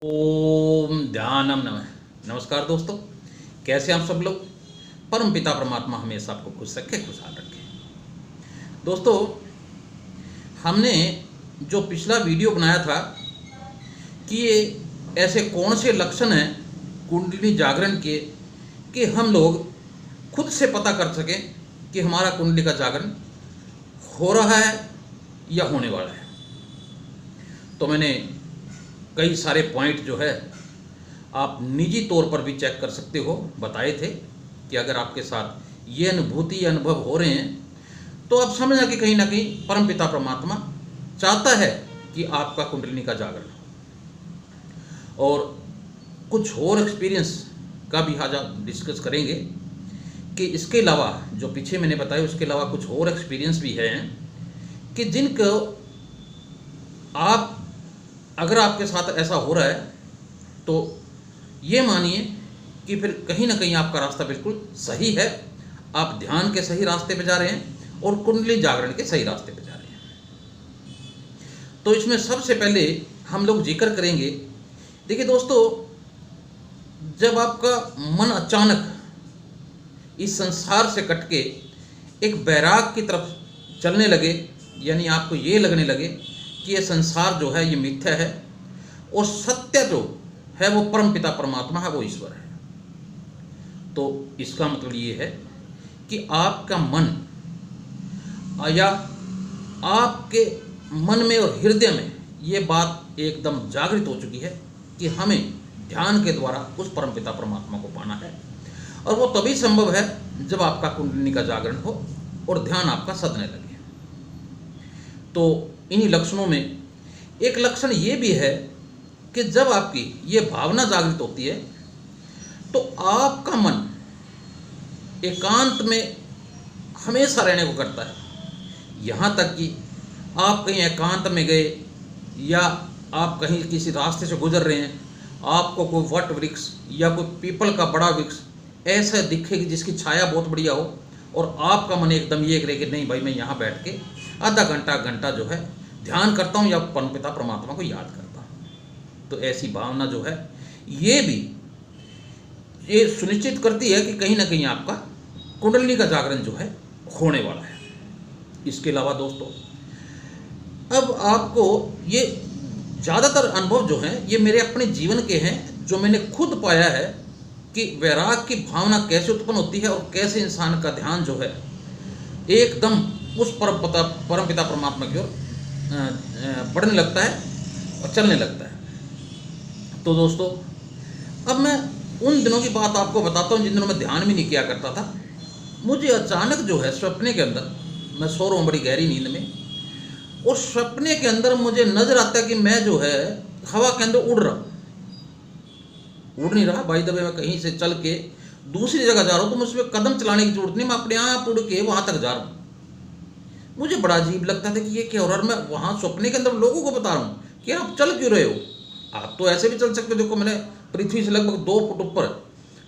ओम ध्यानम नमः। नमस्कार दोस्तों, कैसे आप सब लोग। परम पिता परमात्मा हमेशा आपको खुश रखे, खुशहाल रखे। दोस्तों, हमने जो पिछला वीडियो बनाया था कि ये ऐसे कौन से लक्षण हैं कुंडलिनी जागरण के कि हम लोग खुद से पता कर सकें कि हमारा कुंडली का जागरण हो रहा है या होने वाला है। तो मैंने कई सारे पॉइंट जो है आप निजी तौर पर भी चेक कर सकते हो बताए थे कि अगर आपके साथ ये अनुभूति या अनुभव हो रहे हैं तो आप समझना कि कहीं ना कहीं परमपिता परमात्मा चाहता है कि आपका कुंडलिनी का जागरण हो। और कुछ और एक्सपीरियंस का भी आज आप डिस्कस करेंगे कि इसके अलावा जो पीछे मैंने बताया उसके अलावा कुछ और एक्सपीरियंस भी हैं कि जिनको आप अगर आपके साथ ऐसा हो रहा है तो ये मानिए कि फिर कहीं ना कहीं आपका रास्ता बिल्कुल सही है। आप ध्यान के सही रास्ते पे जा रहे हैं और कुंडली जागरण के सही रास्ते पे जा रहे हैं। तो इसमें सबसे पहले हम लोग जिक्र करेंगे, देखिए दोस्तों, जब आपका मन अचानक इस संसार से कट के एक वैराग की तरफ चलने लगे, यानी आपको ये लगने लगे कि ये संसार जो है ये मिथ्या है और सत्य जो है वो परमपिता परमात्मा है, वो ईश्वर है, तो इसका मतलब ये है कि आपका मन या आपके मन में और हृदय में ये बात एकदम जागृत हो चुकी है कि हमें ध्यान के द्वारा उस परमपिता परमात्मा को पाना है। और वो तभी संभव है जब आपका कुंडलिनी का जागरण हो और ध्यान आपका सधने लगे। तो इन्हीं लक्षणों में एक लक्षण ये भी है कि जब आपकी ये भावना जागृत होती है तो आपका मन एकांत में हमेशा रहने को करता है। यहाँ तक कि आप कहीं एकांत में गए या आप कहीं किसी रास्ते से गुजर रहे हैं, आपको कोई वट वृक्ष या कोई पीपल का बड़ा वृक्ष ऐसा दिखेगी जिसकी छाया बहुत बढ़िया हो और आपका मन एकदम ये करे कि नहीं भाई, मैं यहाँ बैठ के आधा घंटा जो है ध्यान करता हूँ या परमपिता परमात्मा को याद करता हूँ। तो ऐसी भावना जो है ये भी ये सुनिश्चित करती है कि कहीं ना कहीं आपका कुंडलिनी का जागरण जो है होने वाला है। इसके अलावा दोस्तों, अब आपको ये ज़्यादातर अनुभव जो हैं ये मेरे अपने जीवन के हैं, जो मैंने खुद पाया है कि वैराग की भावना कैसे उत्पन्न होती है और कैसे इंसान का ध्यान जो है एकदम उस परमपिता परमात्मा की ओर बढ़ने लगता है और चलने लगता है। तो दोस्तों, अब मैं उन दिनों की बात आपको बताता हूँ जिन दिनों में ध्यान भी नहीं किया करता था। मुझे अचानक जो है सपने के अंदर, मैं सो रहा हूँ बड़ी गहरी नींद में, और सपने के अंदर मुझे नजर आता है कि मैं जो है हवा के अंदर उड़ नहीं रहा। बाय द वे मैं कहीं से चल के दूसरी जगह जा रहा हूँ तो मुझे कदम चलाने की जरूरत नहीं, मैं अपने आप उड़ के वहां तक जा रहा हूँ। मुझे बड़ा अजीब लगता था कि ये क्या हो रहा है। मैं वहां सपने के अंदर लोगों को बता रहा हूँ कि आप चल क्यों रहे हो, आप तो ऐसे भी चल सकते हो। देखो, मैंने पृथ्वी से लगभग 2 फुट ऊपर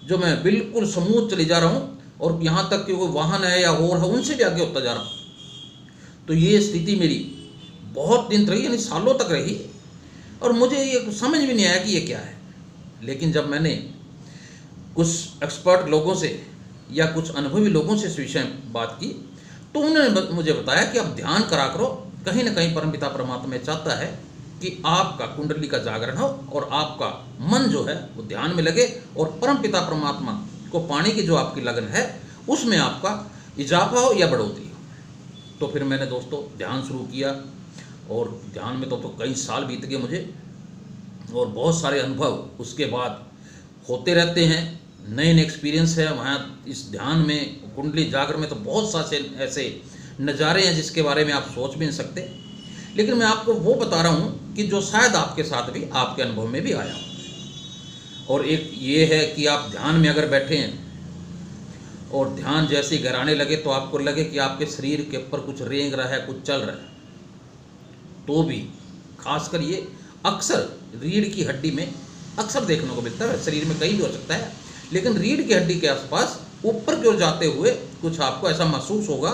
जो मैं बिल्कुल समूह चली जा रहा हूँ और यहाँ तक कि कोई वाहन है या और है उनसे भी आगे होता जा रहा हूँ। तो ये स्थिति मेरी बहुत दिन रही, यानी सालों तक रही, और मुझे ये समझ भी नहीं आया कि ये क्या है। लेकिन जब मैंने कुछ एक्सपर्ट लोगों से या कुछ अनुभवी लोगों से इस विषय में बात की तो उन्होंने मुझे बताया कि आप ध्यान करा करो, कहीं ना कहीं परमपिता परमात्मा चाहता है कि आपका कुंडली का जागरण हो और आपका मन जो है वो ध्यान में लगे और परमपिता परमात्मा को पाने की जो आपकी लगन है उसमें आपका इजाफा हो या बढ़ोतरी हो। तो फिर मैंने दोस्तों ध्यान शुरू किया और ध्यान में तो कई साल बीत गए मुझे, और बहुत सारे अनुभव उसके बाद होते रहते हैं। नए नए एक्सपीरियंस है वहाँ इस ध्यान में, कुंडली जागरण में तो बहुत सारे ऐसे नज़ारे हैं जिसके बारे में आप सोच भी नहीं सकते। लेकिन मैं आपको वो बता रहा हूँ कि जो शायद आपके साथ भी, आपके अनुभव में भी आया हो। और एक ये है कि आप ध्यान में अगर बैठे हैं और ध्यान जैसे ही गहराने लगे तो आपको लगे कि आपके शरीर के ऊपर कुछ रेंग रहा है, कुछ चल रहा है, तो भी खासकर ये अक्सर रीढ़ की हड्डी में अक्सर देखने को मिलता है। शरीर में कहीं भी हो सकता है, लेकिन रीढ़ की हड्डी के आसपास ऊपर की ओर जाते हुए कुछ आपको ऐसा महसूस होगा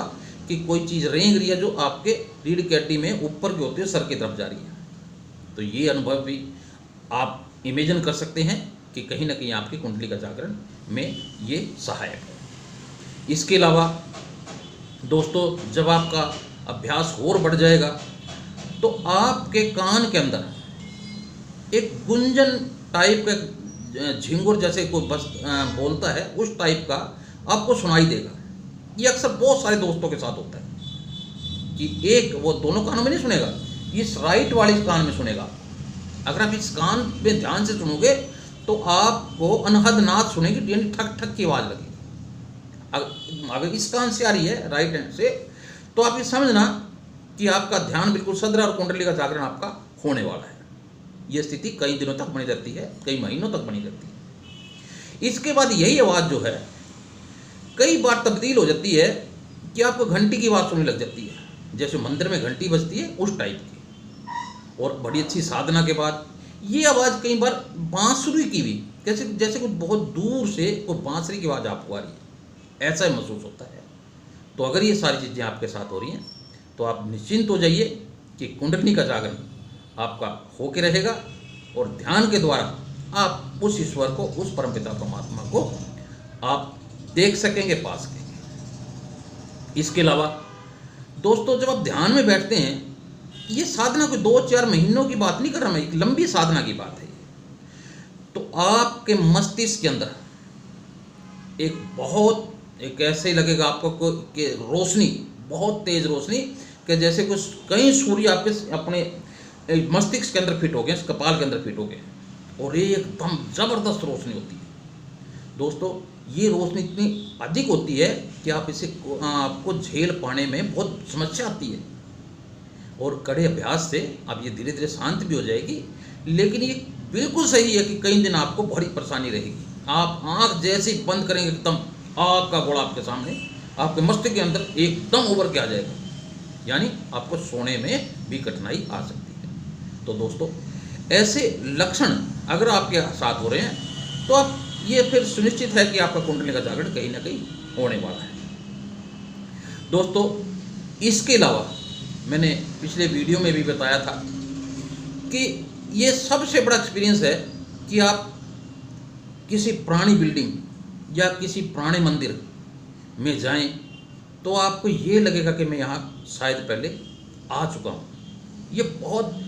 कि कोई चीज़ रेंग रही है जो आपके रीढ़ की हड्डी में ऊपर की होती है, सर की तरफ जा रही है। तो ये अनुभव भी आप इमेजिन कर सकते हैं कि कहीं ना कहीं आपकी कुंडली का जागरण में ये सहायक है। इसके अलावा दोस्तों, जब आपका अभ्यास और बढ़ जाएगा तो आपके कान के अंदर एक गुंजन टाइप का झिंगुर जैसे कोई बस बोलता है उस टाइप का आपको सुनाई देगा। ये अक्सर बहुत सारे दोस्तों के साथ होता है कि एक वो दोनों कानों में नहीं सुनेगा, इस राइट वाले कान में सुनेगा। अगर आप इस कान में ध्यान से सुनोगे तो आपको अनहद नाद सुनेगी, यानी ठक ठक की आवाज़ लगेगी। अगर इस कान से आ रही है राइट हैंड से, तो आप ये समझना कि आपका ध्यान बिल्कुल सदरा और कुंडली का जागरण आपका होने वाला है। ये स्थिति कई दिनों तक बनी रहती है, कई महीनों तक बनी रहती है। इसके बाद यही आवाज़ जो है कई बार तब्दील हो जाती है कि आपको घंटी की आवाज़ सुनने लग जाती है, जैसे मंदिर में घंटी बजती है उस टाइप की। और बड़ी अच्छी साधना के बाद ये आवाज़ कई बार बांसुरी की भी, जैसे कोई बहुत दूर से कोई बांसुरी की आवाज़ आपको आ रही है, ऐसा महसूस होता है। तो अगर ये सारी चीज़ें आपके साथ हो रही हैं तो आप निश्चिंत हो जाइए कि कुंडली का जागरण आपका होके रहेगा और ध्यान के द्वारा आप उस ईश्वर को, उस परमपिता परमात्मा को आप देख सकेंगे, पा सकेंगे। इसके अलावा दोस्तों, जब आप ध्यान में बैठते हैं, ये साधना कोई 2-4 महीनों की बात नहीं कर रहा मैं, एक लंबी साधना की बात है। तो आपके मस्तिष्क के अंदर एक ऐसे ही लगेगा आपको कि रोशनी, बहुत तेज रोशनी, कि जैसे कुछ कई सूर्य आपके अपने मस्तिष्क के अंदर फिट हो गए, इस कपाल के अंदर फिट हो गए, और ये एकदम ज़बरदस्त रोशनी होती है। दोस्तों, ये रोशनी इतनी अधिक होती है कि आपको झेल पाने में बहुत समस्या आती है, और कड़े अभ्यास से अब ये धीरे धीरे शांत भी हो जाएगी। लेकिन ये बिल्कुल सही है कि कई दिन आपको बड़ी परेशानी रहेगी। आप आँख जैसे ही बंद करेंगे, एकदम आग का गोला आपके सामने, आपके मस्तिष्क के अंदर एकदम उभर के आ जाएगा, यानी आपको सोने में भी कठिनाई आ सकती है। तो दोस्तों, ऐसे लक्षण अगर आपके साथ हो रहे हैं तो आप ये फिर सुनिश्चित है कि आपका कुंडली का जागरण कहीं ना कहीं होने वाला है। दोस्तों, इसके अलावा मैंने पिछले वीडियो में भी बताया था कि ये सबसे बड़ा एक्सपीरियंस है कि आप किसी पुरानी बिल्डिंग या किसी पुराने मंदिर में जाएं तो आपको ये लगेगा कि मैं यहाँ शायद पहले आ चुका हूँ। ये बहुत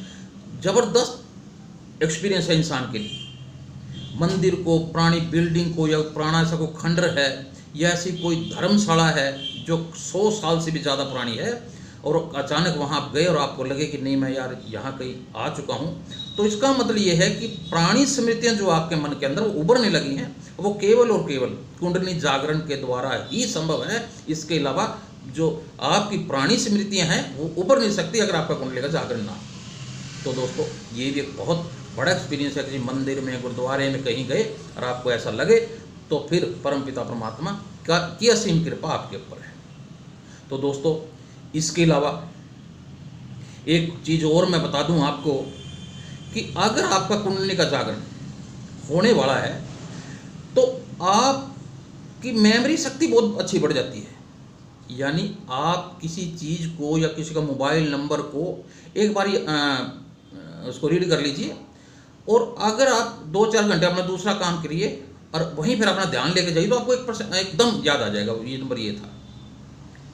ज़बरदस्त एक्सपीरियंस है इंसान के लिए। मंदिर को, पुरानी बिल्डिंग को, या पुराना ऐसा कोई खंडर है या ऐसी कोई धर्मशाला है जो 100 साल से भी ज़्यादा पुरानी है, और अचानक वहाँ आप गए और आपको लगे कि नहीं मैं यार यहाँ कहीं आ चुका हूँ, तो इसका मतलब ये है कि पुरानी स्मृतियाँ जो आपके मन के अंदर वो उभरने लगी हैं, वो केवल और केवल कुंडली जागरण के द्वारा ही संभव है। इसके अलावा जो आपकी पुरानी स्मृतियाँ हैं वो उभर नहीं सकती अगर आपका कुंडली का जागरण ना हो। तो दोस्तों, ये भी एक बहुत बड़ा एक्सपीरियंस है। किसी मंदिर में, गुरुद्वारे में कहीं गए और आपको ऐसा लगे, तो फिर परमपिता परमात्मा की असीम कृपा आपके ऊपर है। तो दोस्तों, इसके अलावा एक चीज़ और मैं बता दूं आपको कि अगर आपका कुंडली का जागरण होने वाला है तो आपकी मेमोरी शक्ति बहुत अच्छी बढ़ जाती है। यानी आप किसी चीज़ को या किसी का मोबाइल नंबर को एक बार उसको रीड कर लीजिए, और अगर आप 2-4 घंटे अपना दूसरा काम करिए और वहीं फिर अपना ध्यान लेके जाइए, तो आपको 1% एकदम याद आ जाएगा ये नंबर ये था।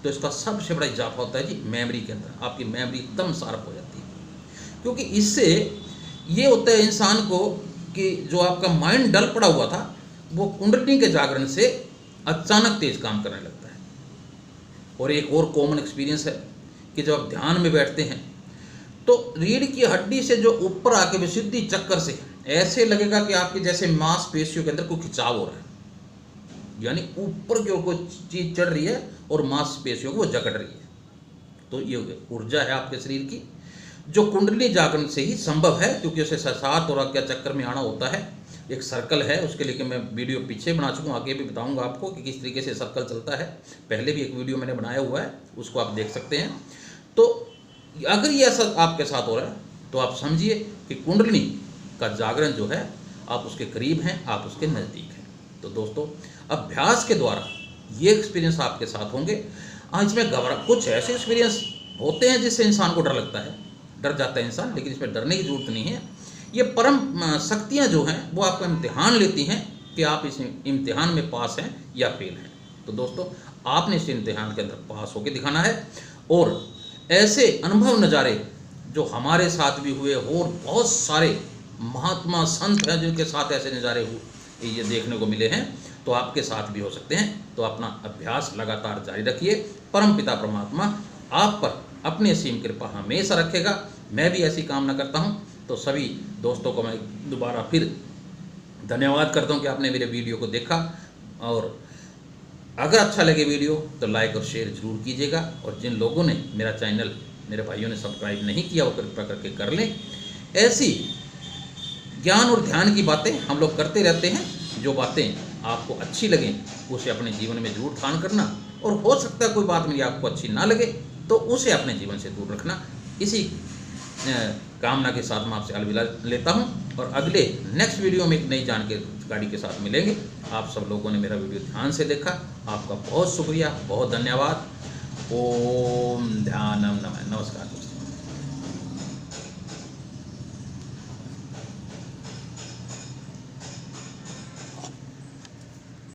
तो इसका सबसे बड़ा इजाफा होता है जी मेमोरी के अंदर। आपकी मेमोरी एकदम शार्प हो जाती है, क्योंकि इससे ये होता है इंसान को कि जो आपका माइंड डल पड़ा हुआ था वो कुंडली के जागरण से अचानक तेज काम करने लगता है। और एक और कॉमन एक्सपीरियंस है कि जब आप ध्यान में बैठते हैं तो रीढ़ की हड्डी से जो ऊपर आके विशुद्धि चक्कर से ऐसे लगेगा कि आपके जैसे मांसपेशियों के अंदर कोई खिंचाव हो रहा है, यानी ऊपर की ओर कोई चीज़ चढ़ रही है और मांसपेशियों को वो जकड़ रही है। तो ये ऊर्जा है आपके शरीर की जो कुंडली जागरण से ही संभव है, क्योंकि उसे 7 और आज्ञा चक्कर में आना होता है। एक सर्कल है, उसके लिए मैं वीडियो पीछे बना चुका हूँ, आगे भी बताऊंगा आपको कि किस तरीके से सर्कल चलता है। पहले भी एक वीडियो मैंने बनाया हुआ है, उसको आप देख सकते हैं। तो अगर ये ऐसा आपके साथ हो रहा है तो आप समझिए कि कुंडली का जागरण जो है आप उसके करीब हैं, आप उसके नज़दीक हैं। तो दोस्तों, अभ्यास के द्वारा ये एक्सपीरियंस आपके साथ होंगे। इसमें कुछ ऐसे एक्सपीरियंस होते हैं जिससे इंसान को डर लगता है, डर जाता है इंसान, लेकिन इसमें डरने की जरूरत नहीं है। ये परम शक्तियाँ जो हैं वो आपका इम्तिहान लेती हैं कि आप इस इम्तिहान में पास हैं या फेल हैं। तो दोस्तों, आपने इस इम्तिहान के अंदर पास होकर दिखाना है। और ऐसे अनुभव नज़ारे जो हमारे साथ भी हुए और बहुत सारे महात्मा संत हैं जिनके साथ ऐसे नज़ारे हुए ये देखने को मिले हैं, तो आपके साथ भी हो सकते हैं। तो अपना अभ्यास लगातार जारी रखिए। परमपिता परमात्मा आप पर अपनी असीम कृपा हमेशा रखेगा। मैं भी ऐसी कामना करता हूँ। तो सभी दोस्तों को मैं दोबारा फिर धन्यवाद करता हूँ कि आपने मेरे वीडियो को देखा। और अगर अच्छा लगे वीडियो तो लाइक और शेयर ज़रूर कीजिएगा। और जिन लोगों ने मेरा चैनल, मेरे भाइयों ने सब्सक्राइब नहीं किया वो कृपया करके कर लें। ऐसी ज्ञान और ध्यान की बातें हम लोग करते रहते हैं। जो बातें आपको अच्छी लगें उसे अपने जीवन में जरूर धारण करना। और हो सकता है कोई बात मेरी आपको अच्छी ना लगे तो उसे अपने जीवन से दूर रखना। इसी कामना के साथ मैं आपसे अलविदा लेता हूं। और अगले नेक्स्ट वीडियो में एक नई जानकारी के साथ मिलेंगे। आप सब लोगों ने मेरा वीडियो ध्यान से देखा, आपका बहुत शुक्रिया, बहुत धन्यवाद। ओम ध्यान।